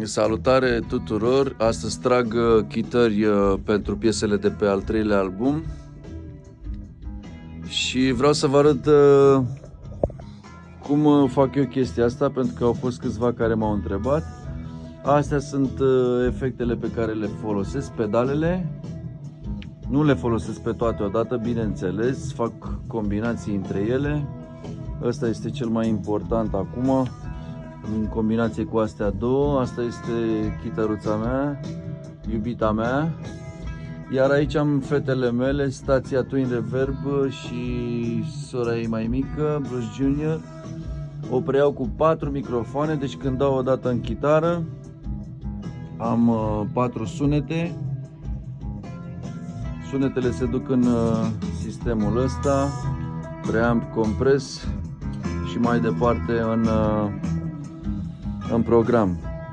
Salutare tuturor! Astăzi trag chitări pentru piesele de pe al treilea album și vreau să vă arăt cum fac eu chestia asta, pentru că au fost câțiva care m-au întrebat. Astea sunt efectele pe care le folosesc, pedalele. Nu le folosesc pe toate odată, bineînțeles, fac combinații între ele. Ăsta este cel mai important acum, în combinație cu astea două. Asta este chităruța mea, iubita mea. Iar aici am fetele mele, stația Twin Reverb și sora ei mai mică, Bruce Junior. O preiau cu 4 microfoane, deci când dau o dată în chitară am 4 sunete. Sunetele se duc în sistemul ăsta, preamp, compres și mai departe în program.